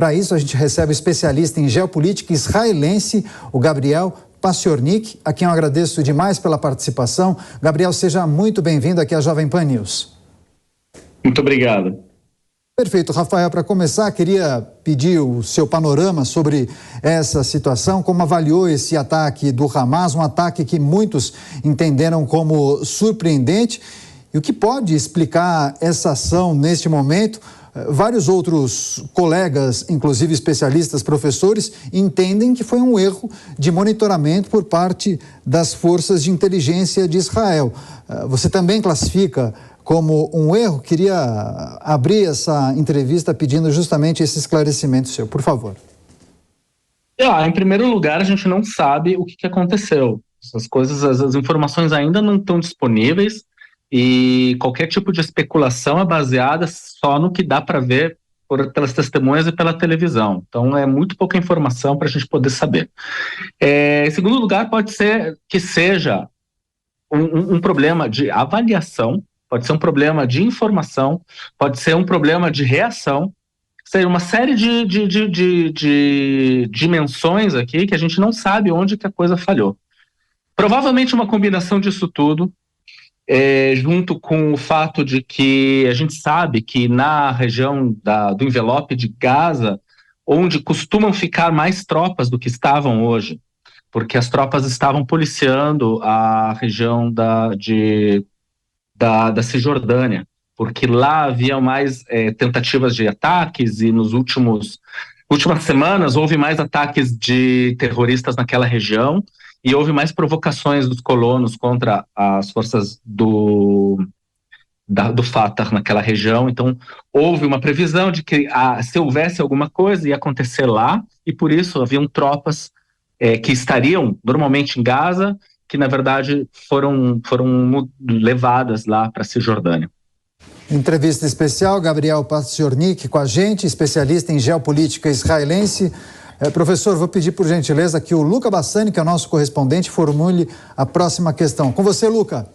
Para isso, a gente recebe o especialista em geopolítica israelense, o Gabriel Paciornik, a quem eu agradeço demais pela participação. Gabriel, seja muito bem-vindo aqui à Jovem Pan News. Muito obrigado. Perfeito. Rafael, para começar, queria pedir o seu panorama sobre essa situação, como avaliou esse ataque do Hamas, um ataque que muitos entenderam como surpreendente, e o que pode explicar essa ação neste momento. Vários outros colegas, inclusive especialistas, professores, entendem que foi um erro de monitoramento por parte das forças de inteligência de Israel. Você também classifica como um erro? Queria abrir essa entrevista pedindo justamente esse esclarecimento seu, por favor. Em primeiro lugar, a gente não sabe o que aconteceu. Essas coisas, as informações ainda não estão disponíveis. E qualquer tipo de especulação é baseada só no que dá para ver pelas testemunhas e pela televisão. Então, é muito pouca informação para a gente poder saber. Em segundo lugar, pode ser que seja um problema de avaliação, pode ser um problema de informação, pode ser um problema de reação, seja uma série de dimensões aqui que a gente não sabe onde que a coisa falhou. Provavelmente uma combinação disso tudo, junto com o fato de que a gente sabe que na região do envelope de Gaza, onde costumam ficar mais tropas do que estavam hoje, porque as tropas estavam policiando a região da Cisjordânia, porque lá havia mais tentativas de ataques e últimas semanas houve mais ataques de terroristas naquela região, e houve mais provocações dos colonos contra as forças do Fatah naquela região. Então, houve uma previsão de que se houvesse alguma coisa ia acontecer lá, e por isso haviam tropas que estariam normalmente em Gaza, que na verdade foram levadas lá para a Cisjordânia. Entrevista especial, Gabriel Paciornik com a gente, especialista em geopolítica israelense. Professor, vou pedir por gentileza que o Luca Bassani, que é o nosso correspondente, formule a próxima questão. Com você, Luca.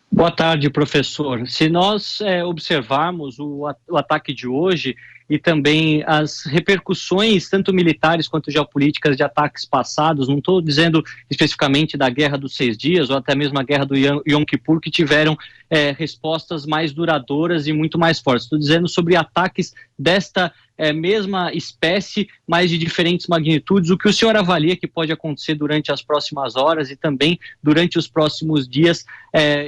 Boa tarde, professor. Se nós observarmos o ataque de hoje e também as repercussões, tanto militares quanto geopolíticas, de ataques passados, não estou dizendo especificamente da Guerra dos 6 Dias ou até mesmo a Guerra do Yom Kippur, que tiveram respostas mais duradouras e muito mais fortes. Estou dizendo sobre ataques desta mesma espécie, mas de diferentes magnitudes. O que o senhor avalia que pode acontecer durante as próximas horas e também durante os próximos dias,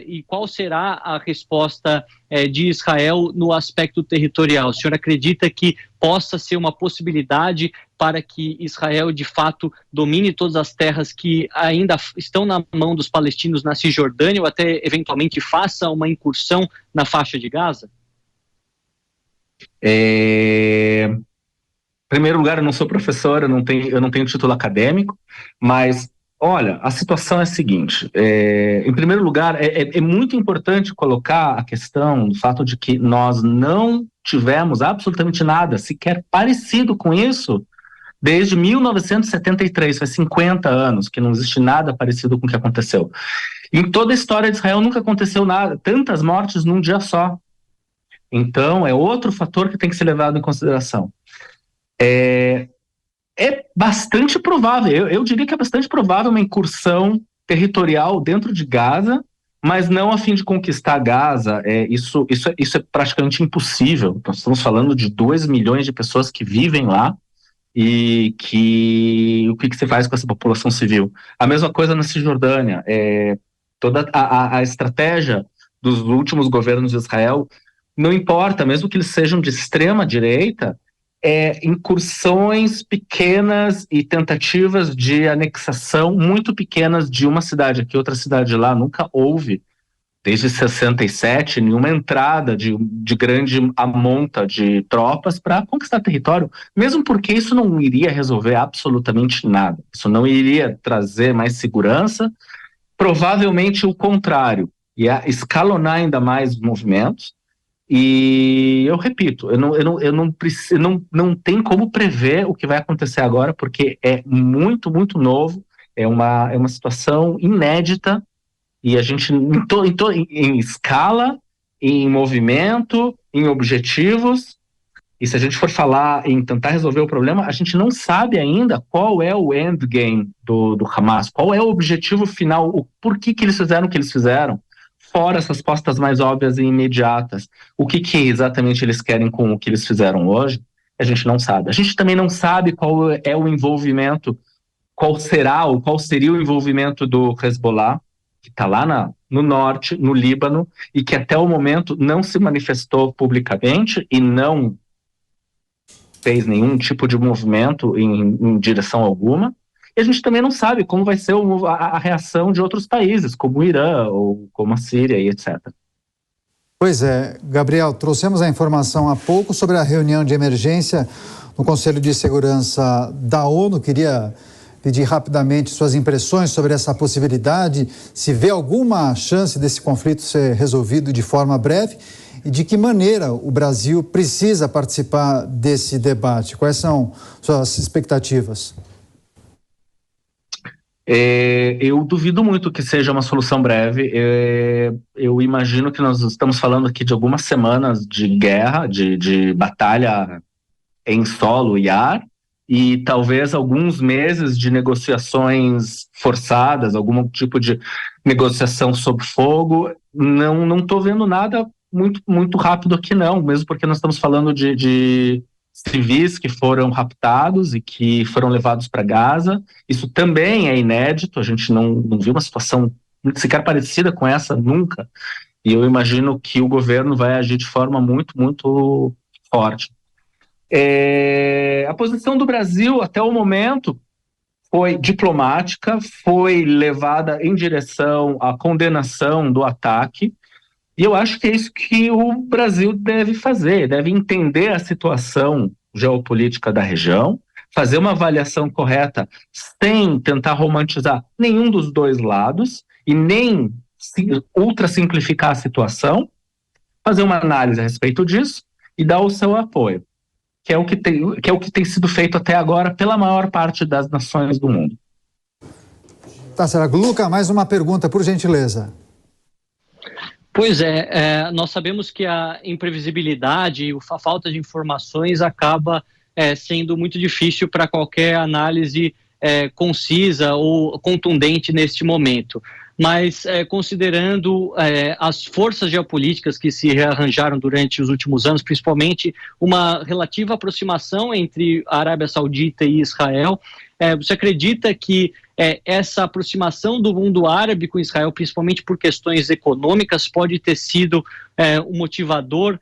e qual será a resposta de Israel no aspecto territorial? O senhor acredita que possa ser uma possibilidade para que Israel de fato domine todas as terras que ainda estão na mão dos palestinos na Cisjordânia, ou até eventualmente faça uma incursão na faixa de Gaza? Em primeiro lugar, eu não sou professor, eu não tenho título acadêmico, mas olha, a situação é a seguinte. Em primeiro lugar, é muito importante colocar a questão do fato de que nós não tivemos absolutamente nada sequer parecido com isso desde 1973, faz 50 anos que não existe nada parecido com o que aconteceu. Em toda a história de Israel nunca aconteceu nada, tantas mortes num dia só. Então, é outro fator que tem que ser levado em consideração. É bastante provável, eu diria que é bastante provável uma incursão territorial dentro de Gaza, mas não a fim de conquistar Gaza. Isso é praticamente impossível. Nós estamos falando de 2 milhões de pessoas que vivem lá, e o que se faz com essa população civil? A mesma coisa na Cisjordânia. Toda a estratégia dos últimos governos de Israel, não importa, mesmo que eles sejam de extrema direita, incursões pequenas e tentativas de anexação muito pequenas de uma cidade aqui, outra cidade lá. Nunca houve, desde 67, nenhuma entrada de grande monta de tropas para conquistar território, mesmo porque isso não iria resolver absolutamente nada. Isso não iria trazer mais segurança, provavelmente o contrário, ia escalonar ainda mais os movimentos. E eu repito, não tem como prever o que vai acontecer agora, porque é muito, muito novo, é uma situação inédita, e a gente, em escala, em movimento, em objetivos, E se a gente for falar em tentar resolver o problema, a gente não sabe ainda qual é o endgame do Hamas, qual é o objetivo final, o porquê que eles fizeram o que eles fizeram, fora essas respostas mais óbvias e imediatas. O que exatamente eles querem com o que eles fizeram hoje, a gente não sabe. A gente também não sabe qual é o envolvimento, qual seria o envolvimento do Hezbollah, que está lá no norte, no Líbano, e que até o momento não se manifestou publicamente e não fez nenhum tipo de movimento em direção alguma. E a gente também não sabe como vai ser a reação de outros países, como o Irã ou como a Síria e etc. Pois é, Gabriel, trouxemos a informação há pouco sobre a reunião de emergência no Conselho de Segurança da ONU. Queria pedir rapidamente suas impressões sobre essa possibilidade, se vê alguma chance desse conflito ser resolvido de forma breve e de que maneira o Brasil precisa participar desse debate. Quais são suas expectativas? Eu duvido muito que seja uma solução breve. Eu imagino que nós estamos falando aqui de algumas semanas de guerra, de batalha em solo e ar, e talvez alguns meses de negociações forçadas, algum tipo de negociação sob fogo. Não estou vendo nada muito rápido aqui não, mesmo porque nós estamos falando de civis que foram raptados e que foram levados para Gaza. Isso também é inédito, a gente não viu uma situação sequer parecida com essa nunca, e eu imagino que o governo vai agir de forma muito forte. A posição do Brasil até o momento foi diplomática, foi levada em direção à condenação do ataque, e eu acho que é isso que o Brasil deve fazer, deve entender a situação geopolítica da região, fazer uma avaliação correta sem tentar romantizar nenhum dos dois lados e nem ultra simplificar a situação, fazer uma análise a respeito disso e dar o seu apoio, que é o que tem sido feito até agora pela maior parte das nações do mundo. Tá certo. Luca, mais uma pergunta, por gentileza. Pois nós sabemos que a imprevisibilidade e a falta de informações acaba sendo muito difícil para qualquer análise concisa ou contundente neste momento. Mas considerando as forças geopolíticas que se rearranjaram durante os últimos anos, principalmente uma relativa aproximação entre a Arábia Saudita e Israel, você acredita que essa aproximação do mundo árabe com Israel, principalmente por questões econômicas, pode ter sido um motivador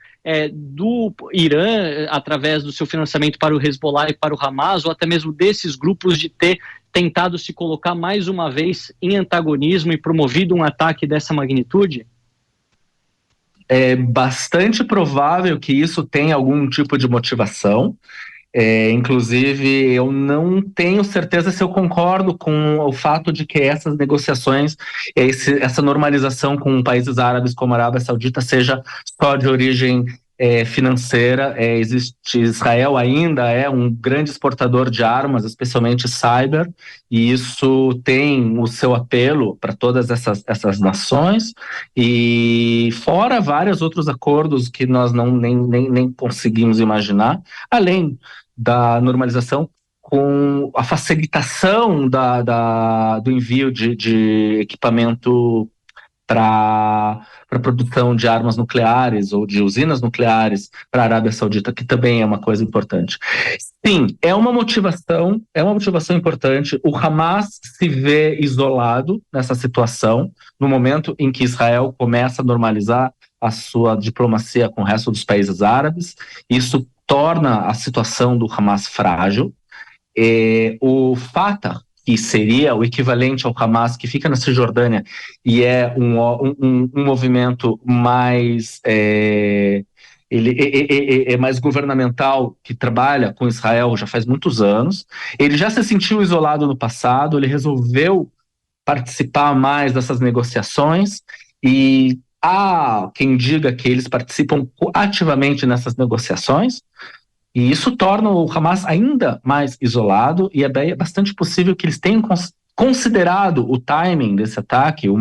do Irã, através do seu financiamento para o Hezbollah e para o Hamas, ou até mesmo desses grupos de ter tentado se colocar mais uma vez em antagonismo e promovido um ataque dessa magnitude? É bastante provável que isso tenha algum tipo de motivação. Inclusive, eu não tenho certeza se eu concordo com o fato de que essas negociações, essa normalização com países árabes como a Arábia Saudita seja só de origem financeira. Israel ainda é um grande exportador de armas, especialmente cyber, e isso tem o seu apelo para todas essas nações, e fora vários outros acordos que nós nem conseguimos imaginar, além da normalização com a facilitação do envio de equipamento para produção de armas nucleares ou de usinas nucleares para a Arábia Saudita, que também é uma coisa importante. Sim, é uma motivação importante. O Hamas se vê isolado nessa situação, no momento em que Israel começa a normalizar a sua diplomacia com o resto dos países árabes. Isso torna a situação do Hamas frágil. O Fatah, que seria o equivalente ao Hamas, que fica na Cisjordânia, e é um movimento mais ele é mais governamental, que trabalha com Israel já faz muitos anos. Ele já se sentiu isolado no passado, ele resolveu participar mais dessas negociações, e há quem diga que eles participam ativamente nessas negociações, e isso torna o Hamas ainda mais isolado, e é bastante possível que eles tenham considerado o timing desse ataque, o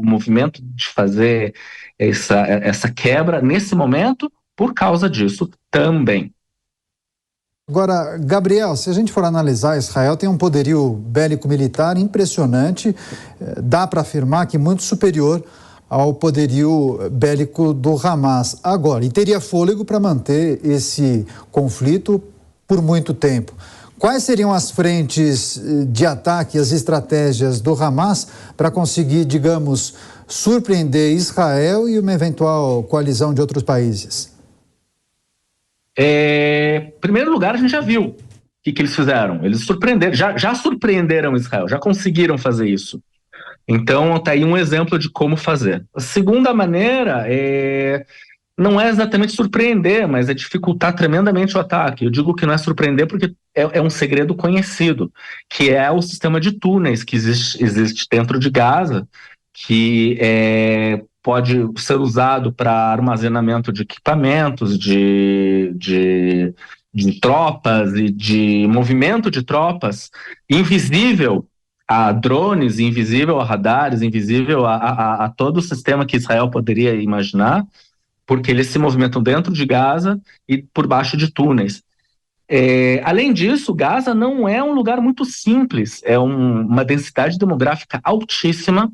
movimento de fazer essa quebra nesse momento, por causa disso também. Agora, Gabriel, se a gente for analisar, Israel tem um poderio bélico-militar impressionante, dá para afirmar que muito superior ao poderio bélico do Hamas agora, e teria fôlego para manter esse conflito por muito tempo. Quais seriam as frentes de ataque, as estratégias do Hamas para conseguir, digamos, surpreender Israel e uma eventual coalizão de outros países? Em primeiro lugar, a gente já viu o que eles fizeram. Eles surpreenderam, já surpreenderam Israel, já conseguiram fazer isso. Então, está aí um exemplo de como fazer. A segunda maneira não é exatamente surpreender, mas é dificultar tremendamente o ataque. Eu digo que não é surpreender porque é um segredo conhecido, que é o sistema de túneis que existe dentro de Gaza, que pode ser usado para armazenamento de equipamentos, de tropas e de movimento de tropas, invisível a drones, invisível a radares, invisível a todo o sistema que Israel poderia imaginar, porque eles se movimentam dentro de Gaza e por baixo de túneis. Além disso, Gaza não é um lugar muito simples, é uma densidade demográfica altíssima,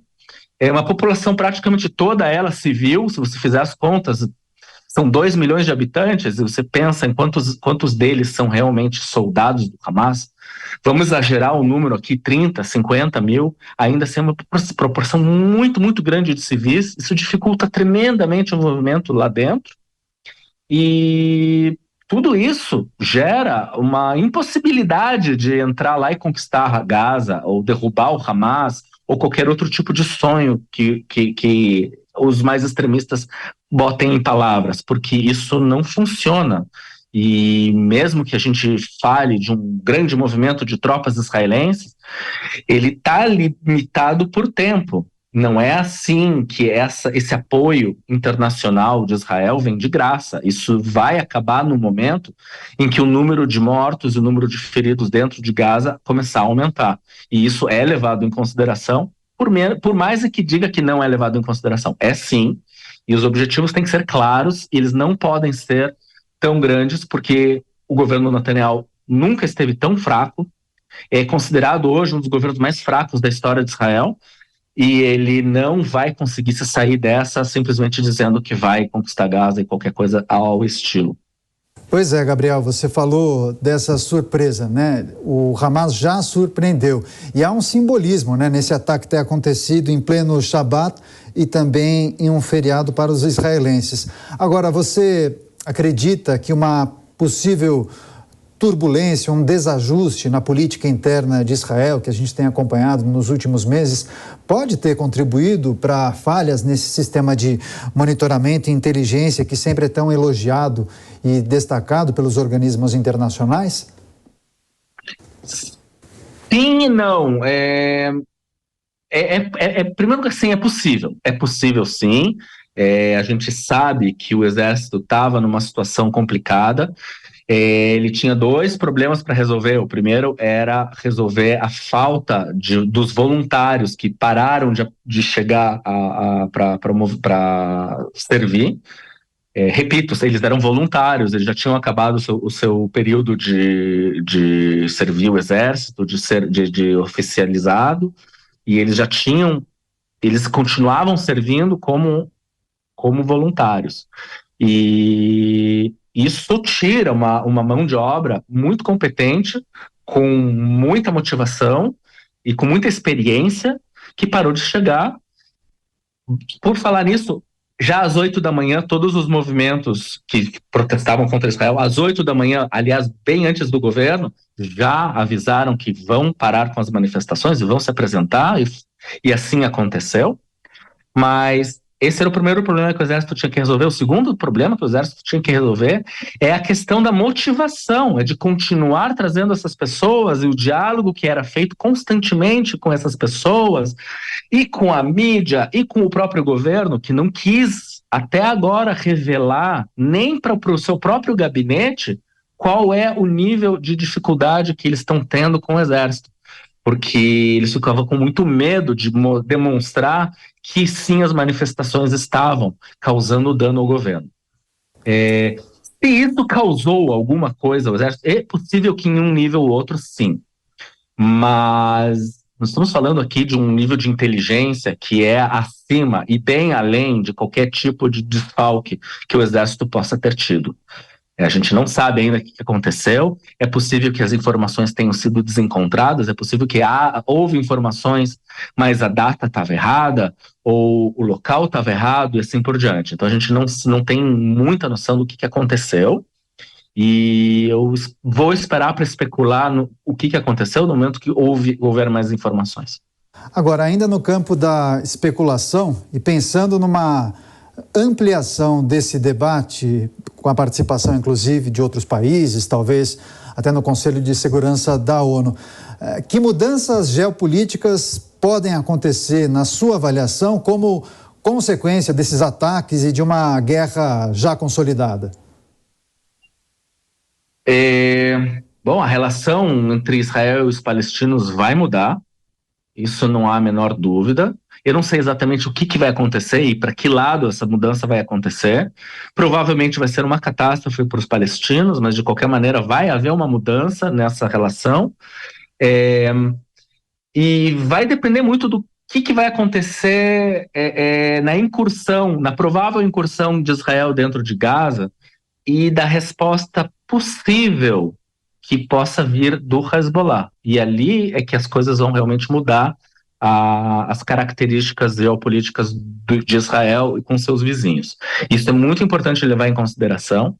é uma população praticamente toda ela civil. Se você fizer as contas, são 2 milhões de habitantes, e você pensa em quantos deles são realmente soldados do Hamas. Vamos exagerar o número aqui, 30, 50 mil, ainda assim é uma proporção muito, muito grande de civis. Isso dificulta tremendamente o movimento lá dentro. E tudo isso gera uma impossibilidade de entrar lá e conquistar a Gaza, ou derrubar o Hamas, ou qualquer outro tipo de sonho que os mais extremistas botem em palavras, porque isso não funciona. E mesmo que a gente fale de um grande movimento de tropas israelenses, ele está limitado por tempo. Não é assim que esse apoio internacional de Israel vem de graça. Isso vai acabar no momento em que o número de mortos e o número de feridos dentro de Gaza começar a aumentar. E isso é levado em consideração, por mais que diga que não é levado em consideração. É sim, e os objetivos têm que ser claros, e eles não podem ser tão grandes, porque o governo Netanyahu nunca esteve tão fraco, é considerado hoje um dos governos mais fracos da história de Israel, e ele não vai conseguir se sair dessa simplesmente dizendo que vai conquistar Gaza e qualquer coisa ao estilo. Pois é, Gabriel, você falou dessa surpresa, né? O Hamas já surpreendeu. E há um simbolismo, né, nesse ataque ter acontecido em pleno Shabat e também em um feriado para os israelenses. Agora, você acredita que uma possível turbulência, um desajuste na política interna de Israel, que a gente tem acompanhado nos últimos meses, pode ter contribuído para falhas nesse sistema de monitoramento e inteligência que sempre é tão elogiado e destacado pelos organismos internacionais? Sim e não. Primeiro, assim, é possível. É possível, sim. A gente sabe que o exército estava numa situação complicada. Ele tinha 2 problemas para resolver. O primeiro era resolver a falta dos voluntários que pararam de chegar para servir. Repito, eles eram voluntários, eles já tinham acabado o seu período de servir o exército, de oficializado, e eles continuavam servindo como voluntários. E isso tira uma mão de obra muito competente, com muita motivação e com muita experiência, que parou de chegar. Por falar nisso, já às 8 da manhã, todos os movimentos que protestavam contra Israel, às 8 da manhã, aliás, bem antes do governo, já avisaram que vão parar com as manifestações e vão se apresentar, e assim aconteceu. Mas esse era o primeiro problema que o exército tinha que resolver. O segundo problema que o exército tinha que resolver é a questão da motivação, é de continuar trazendo essas pessoas, e o diálogo que era feito constantemente com essas pessoas, e com a mídia, e com o próprio governo, que não quis até agora revelar nem para o seu próprio gabinete qual é o nível de dificuldade que eles estão tendo com o exército. Porque eles ficavam com muito medo de demonstrar que sim, as manifestações estavam causando dano ao governo. Se isso causou alguma coisa ao exército, é possível que em um nível ou outro, sim. Mas nós estamos falando aqui de um nível de inteligência que é acima e bem além de qualquer tipo de desfalque que o exército possa ter tido. A gente não sabe ainda o que aconteceu, é possível que as informações tenham sido desencontradas, é possível que houve informações, mas a data estava errada, ou o local estava errado, e assim por diante. Então a gente não tem muita noção do que aconteceu, e eu vou esperar para especular o que aconteceu no momento que houver mais informações. Agora, ainda no campo da especulação, e pensando numa ampliação desse debate, com a participação inclusive de outros países, talvez até no Conselho de Segurança da ONU, que mudanças geopolíticas podem acontecer, na sua avaliação, como consequência desses ataques e de uma guerra já consolidada? Bom, a relação entre Israel e os palestinos vai mudar, isso não há a menor dúvida. Eu não sei exatamente o que vai acontecer e para que lado essa mudança vai acontecer. Provavelmente vai ser uma catástrofe para os palestinos, mas de qualquer maneira vai haver uma mudança nessa relação. E vai depender muito do que vai acontecer na incursão, na provável incursão de Israel dentro de Gaza e da resposta possível que possa vir do Hezbollah. E ali é que as coisas vão realmente mudar as características geopolíticas de Israel e com seus vizinhos. Isso é muito importante levar em consideração.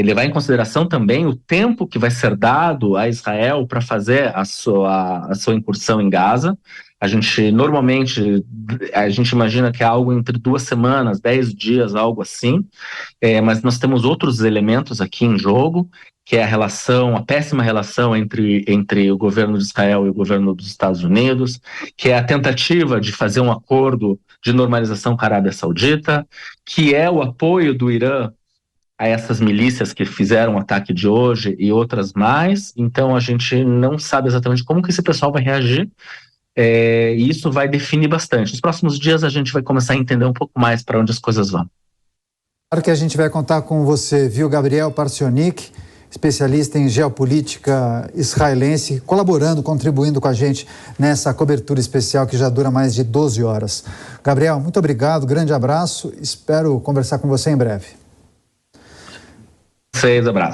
Levar em consideração também o tempo que vai ser dado a Israel para fazer a sua incursão em Gaza. A gente imagina que é algo entre 2 semanas, 10 dias, algo assim, mas nós temos outros elementos aqui em jogo, que é a péssima relação entre o governo de Israel e o governo dos Estados Unidos, que é a tentativa de fazer um acordo de normalização com a Arábia Saudita, que é o apoio do Irã a essas milícias que fizeram o ataque de hoje e outras mais. Então a gente não sabe exatamente como que esse pessoal vai reagir, e isso vai definir bastante. Nos próximos dias a gente vai começar a entender um pouco mais para onde as coisas vão. Claro que a gente vai contar com você, viu, Gabriel Parsionik, especialista em geopolítica israelense, contribuindo com a gente nessa cobertura especial que já dura mais de 12 horas. Gabriel, muito obrigado, grande abraço, espero conversar com você em breve. Abraço.